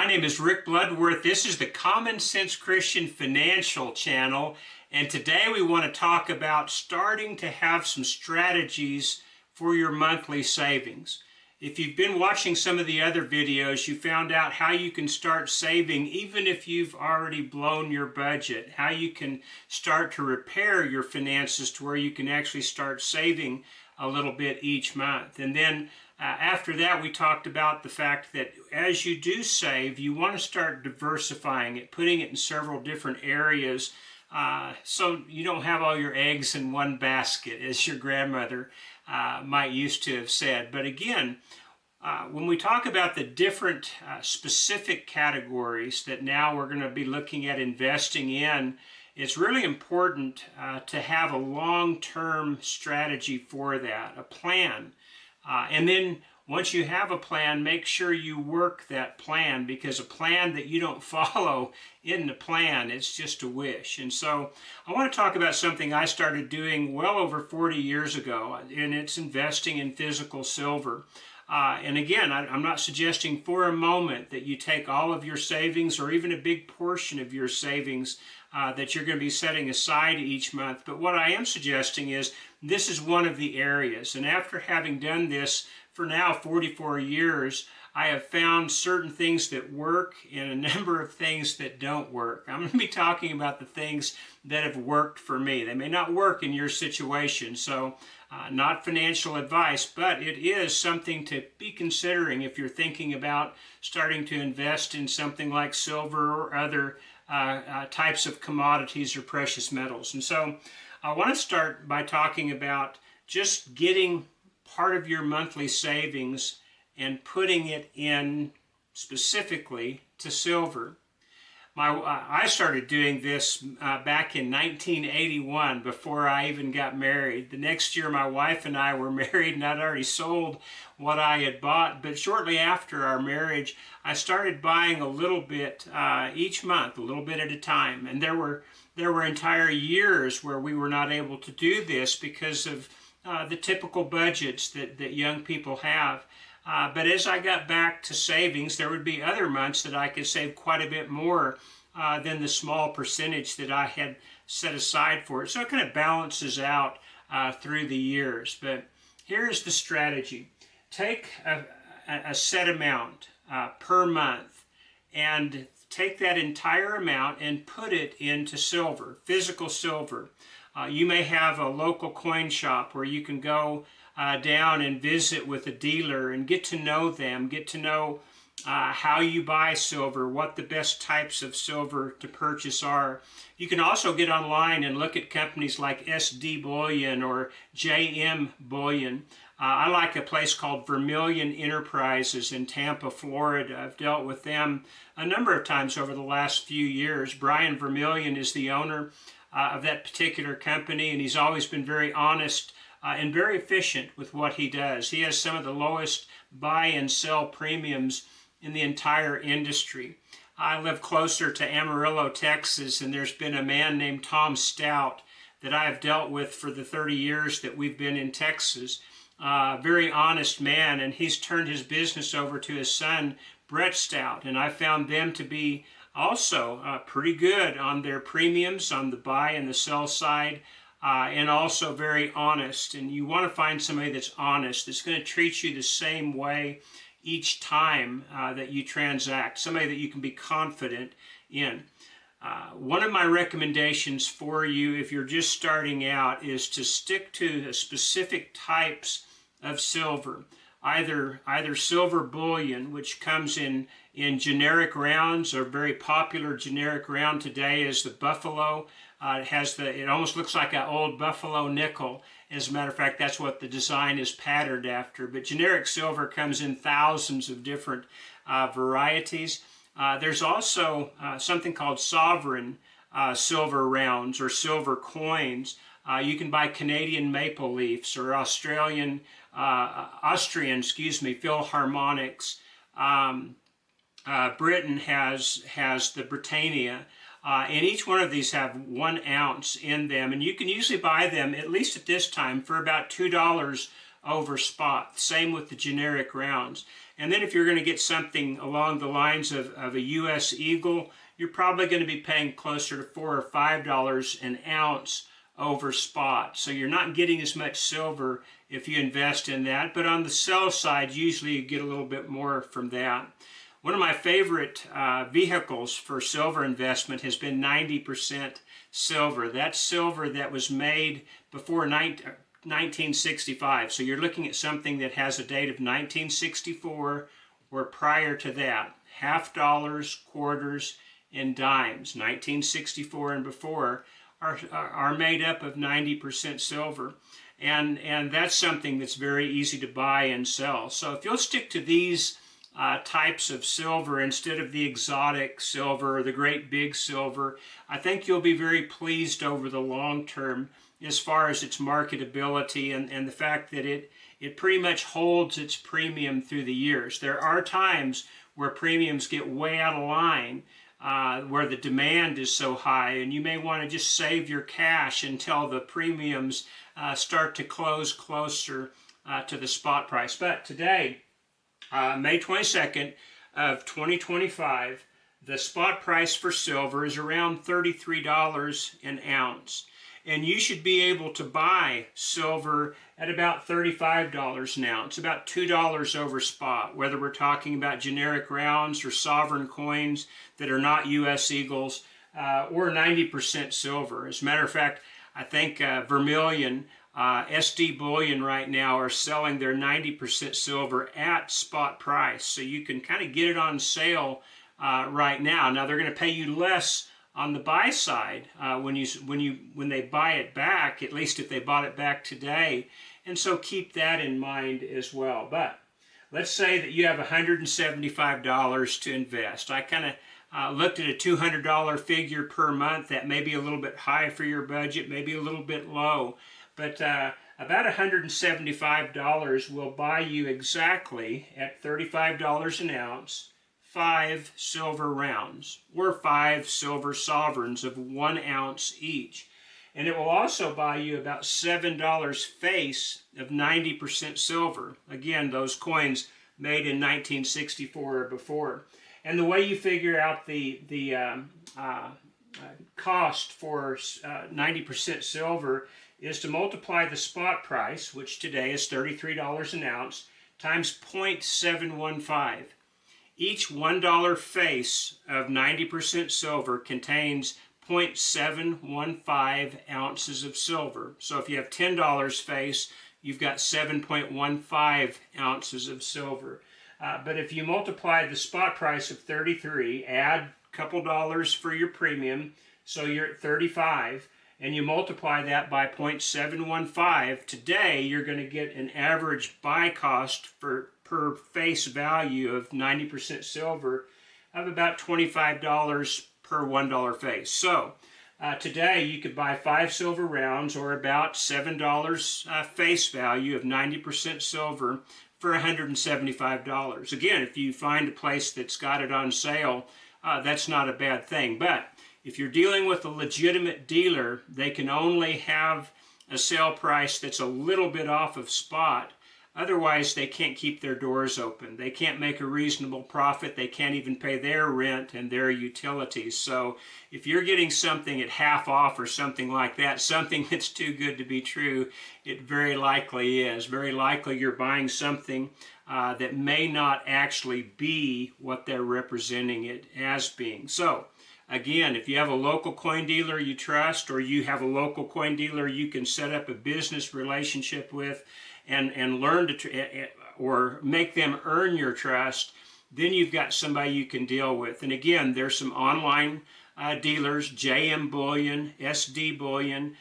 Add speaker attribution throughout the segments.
Speaker 1: My name is Rick Bloodworth. This is the Common Sense Christian Financial Channel, and today we want to talk about starting to have some strategies for your monthly savings. If you've been watching some of the other videos, you found out how you can start saving even if you've already blown your budget, how you can start to repair your finances to where you can actually start saving a little bit each month. And then after that, we talked about the fact that as you do save, you want to start diversifying it, putting it in several different areas so you don't have all your eggs in one basket, as your grandmother might used to have said. But again, when we talk about the different specific categories that now we're going to be looking at investing in, it's really important to have a long-term strategy for that, a plan. And then once you have a plan, make sure you work that plan, because a plan that you don't follow isn't a plan, it's just a wish. And so I want to talk about something I started doing well over 40 years ago, and it's investing in physical silver. And again, I'm not suggesting for a moment that you take all of your savings or even a big portion of your savings that you're going to be setting aside each month. But what I am suggesting is this is one of the areas. And after having done this for now 44 years, I have found certain things that work and a number of things that don't work. I'm going to be talking about the things that have worked for me. They may not work in your situation, so not financial advice, but it is something to be considering if you're thinking about starting to invest in something like silver or other types of commodities or precious metals. And so I want to start by talking about just getting part of your monthly savings and putting it in specifically to silver. I started doing this back in 1981 before I even got married. The next year my wife and I were married, and I'd already sold what I had bought, but shortly after our marriage I started buying a little bit each month, a little bit at a time. And there were entire years where we were not able to do this because of the typical budgets that young people have. But as I got back to savings, there would be other months that I could save quite a bit more than the small percentage that I had set aside for it. So it kind of balances out through the years. But here's the strategy. Take a set amount per month and take that entire amount and put it into silver, physical silver. You may have a local coin shop where you can go down and visit with a dealer and get to know them, get to know how you buy silver, what the best types of silver to purchase are. You can also get online and look at companies like SD Bullion or JM Bullion. I like a place called Vermilion Enterprises in Tampa, Florida. I've dealt with them a number of times over the last few years. Brian Vermilion is the owner of that particular company, and he's always been very honest and very efficient with what he does. He has some of the lowest buy and sell premiums in the entire industry. I live closer to Amarillo, Texas, and there's been a man named Tom Stout that I have dealt with for the 30 years that we've been in Texas. Very honest man, and he's turned his business over to his son, Brett Stout, and I found them to be also pretty good on their premiums on the buy and the sell side, and also very honest. And you want to find somebody that's honest, that's going to treat you the same way each time that you transact, somebody that you can be confident in. One of my recommendations for you if you're just starting out is to stick to specific types of silver. Either silver bullion, which comes in generic rounds, or very popular generic round today is the Buffalo. It almost looks like an old Buffalo nickel. As a matter of fact, that's what the design is patterned after. But generic silver comes in thousands of different varieties. There's also something called sovereign silver rounds or silver coins. You can buy Canadian maple leafs or Austrian, Philharmonics. Britain has the Britannia. And each one of these have 1 ounce in them, and you can usually buy them, at least at this time, for about $2 over spot. Same with the generic rounds. And then if you're going to get something along the lines of a U.S. Eagle, you're probably going to be paying closer to $4 or $5 an ounce over spot. So you're not getting as much silver if you invest in that. But on the sell side, usually you get a little bit more from that. One of my favorite vehicles for silver investment has been 90% silver. That's silver that was made before 1965. So you're looking at something that has a date of 1964 or prior to that. Half dollars, quarters, and dimes, 1964 and before, are made up of 90% silver. And that's something that's very easy to buy and sell. So if you'll stick to these types of silver instead of the exotic silver or the great big silver, I think you'll be very pleased over the long term as far as its marketability and the fact that it pretty much holds its premium through the years. There are times where premiums get way out of line, where the demand is so high, and you may want to just save your cash until the premiums start to close closer to the spot price. But today, May 22nd of 2025, the spot price for silver is around $33 an ounce. And you should be able to buy silver at about $35 an ounce, about $2 over spot, whether we're talking about generic rounds or sovereign coins that are not U.S. Eagles, or 90% silver. As a matter of fact, I think Vermilion, SD Bullion right now are selling their 90% silver at spot price. So you can kind of get it on sale right now. Now they're going to pay you less on the buy side when they buy it back, at least if they bought it back today. And so keep that in mind as well. But let's say that you have $175 to invest. I kind of looked at a $200 figure per month. That may be a little bit high for your budget, maybe a little bit low. But about $175 will buy you exactly at $35 an ounce, 5 silver rounds, or 5 silver sovereigns of 1 ounce each. And it will also buy you about $7 face of 90% silver. Again, those coins made in 1964 or before. And the way you figure out the cost for 90% silver is to multiply the spot price, which today is $33 an ounce, times 0.715. Each $1 face of 90% silver contains 0.715 ounces of silver. So if you have $10 face, you've got 7.15 ounces of silver. But if you multiply the spot price of 33, add a couple dollars for your premium, so you're at 35, and you multiply that by 0.715, today you're going to get an average buy cost per face value of 90% silver of about $25 per $1 face. So today you could buy 5 silver rounds, or about $7 face value of 90% silver for $175. Again, if you find a place that's got it on sale, that's not a bad thing. But if you're dealing with a legitimate dealer, they can only have a sale price that's a little bit off of spot. Otherwise, they can't keep their doors open. They can't make a reasonable profit. They can't even pay their rent and their utilities. So if you're getting something at half off or something like that, something that's too good to be true, it very likely is. Very likely you're buying something that may not actually be what they're representing it as being. So again, if you have a local coin dealer you trust, or you have a local coin dealer you can set up a business relationship with and learn to or make them earn your trust, then you've got somebody you can deal with. And again, there's some online dealers, JM Bullion, SD Bullion,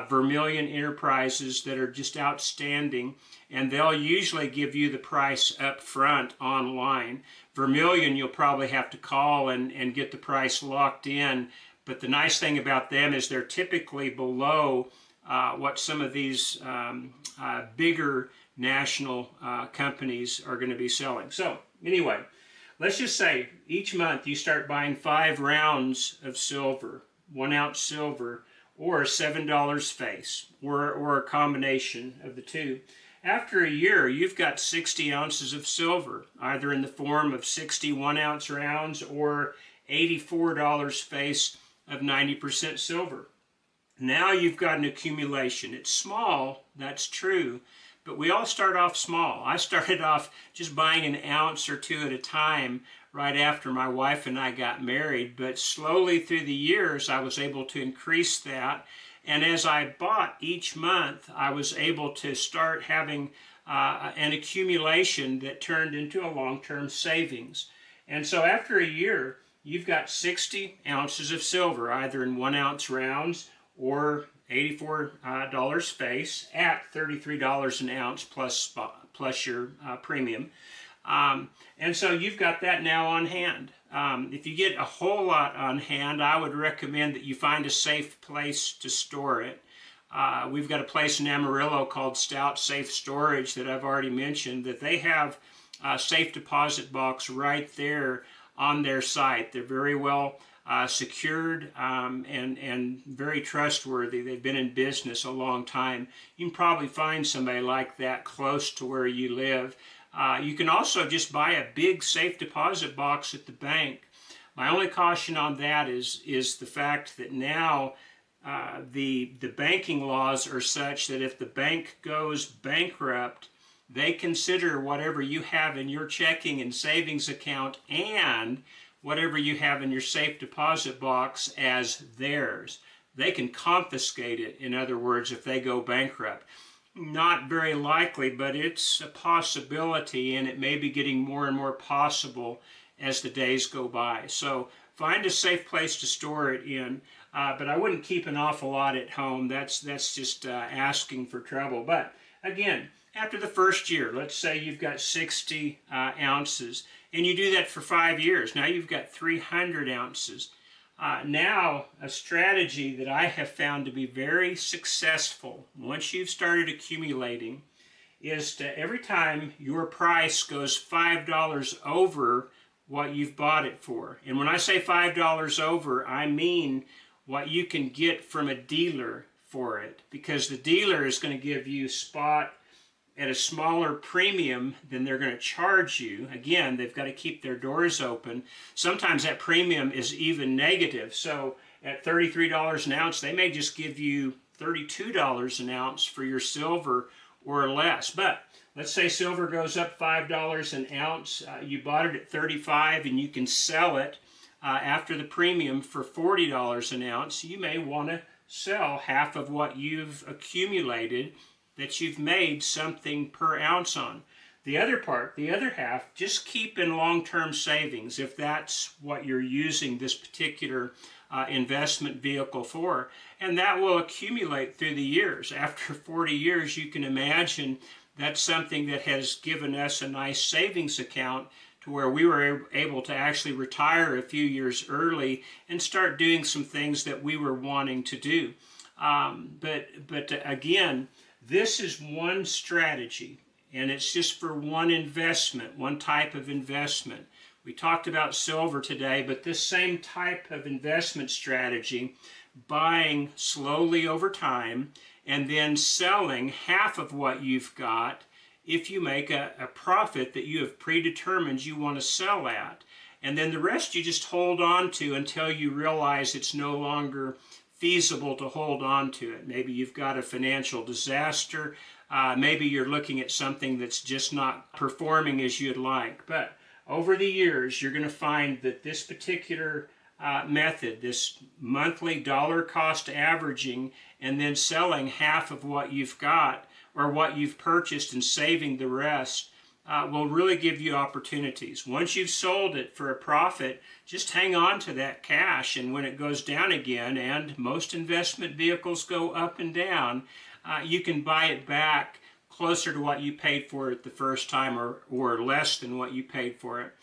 Speaker 1: Vermilion Enterprises, that are just outstanding, and they'll usually give you the price up front online. Vermilion, you'll probably have to call and get the price locked in, but the nice thing about them is they're typically below what some of these bigger national companies are going to be selling. So anyway, let's just say each month you start buying 5 rounds of silver, 1 ounce silver, or $7 face, or a combination of the two. after a year, you've got 60 ounces of silver, either in the form of 60 1-ounce rounds or $84 face of 90% silver. Now you've got an accumulation. It's small, that's true, but we all start off small. I started off just buying an ounce or two at a time right after my wife and I got married, but slowly through the years I was able to increase that. And as I bought each month, I was able to start having an accumulation that turned into a long-term savings. And so after a year, you've got 60 ounces of silver, either in 1-ounce rounds or $84 face at $33 an ounce plus your premium. And so you've got that now on hand. If you get a whole lot on hand, I would recommend that you find a safe place to store it. We've got a place in Amarillo called Stout Safe Storage that I've already mentioned, that they have a safe deposit box right there on their site. They're very well secured and very trustworthy. They've been in business a long time. You can probably find somebody like that close to where you live. You can also just buy a big safe deposit box at the bank. My only caution on that is the fact that now the banking laws are such that if the bank goes bankrupt, they consider whatever you have in your checking and savings account and whatever you have in your safe deposit box as theirs. They can confiscate it, in other words, if they go bankrupt. Not very likely, but it's a possibility, and it may be getting more and more possible as the days go by. So find a safe place to store it in, but I wouldn't keep an awful lot at home. That's just asking for trouble. But again, after the first year, let's say you've got 60 ounces, and you do that for 5 years. Now you've got 300 ounces. Now, a strategy that I have found to be very successful once you've started accumulating is to every time your price goes $5 over what you've bought it for. And when I say $5 over, I mean what you can get from a dealer for it, because the dealer is going to give you spot at a smaller premium than they're going to charge you. Again, they've got to keep their doors open. Sometimes that premium is even negative. So at $33 an ounce, they may just give you $32 an ounce for your silver or less. But let's say silver goes up $5 an ounce. You bought it at $35 and you can sell it after the premium for $40 an ounce. You may want to sell half of what you've accumulated that you've made something per ounce on. The other part, the other half, just keep in long-term savings if that's what you're using this particular investment vehicle for, and that will accumulate through the years. After 40 years, you can imagine that's something that has given us a nice savings account to where we were able to actually retire a few years early and start doing some things that we were wanting to do. But again, this is one strategy, and it's just for one investment, one type of investment. We talked about silver today, but this same type of investment strategy, buying slowly over time and then selling half of what you've got if you make a profit that you have predetermined you want to sell at. And then the rest you just hold on to until you realize it's no longer feasible to hold on to it. Maybe you've got a financial disaster. Maybe you're looking at something that's just not performing as you'd like. But over the years, you're going to find that this particular method, this monthly dollar cost averaging and then selling half of what you've got or what you've purchased and saving the rest, will really give you opportunities. Once you've sold it for a profit, just hang on to that cash, and when it goes down again, and most investment vehicles go up and down, you can buy it back closer to what you paid for it the first time or less than what you paid for it.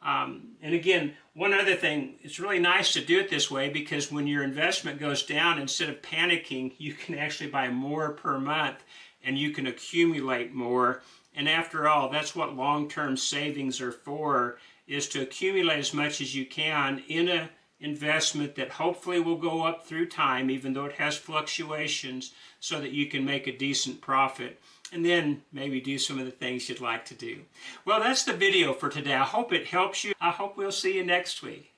Speaker 1: And again, one other thing, it's really nice to do it this way because when your investment goes down, instead of panicking, you can actually buy more per month and you can accumulate more. And after all, that's what long-term savings are for, is to accumulate as much as you can in an investment that hopefully will go up through time, even though it has fluctuations, so that you can make a decent profit. and then maybe do some of the things you'd like to do. Well, that's the video for today. I hope it helps you. I hope we'll see you next week.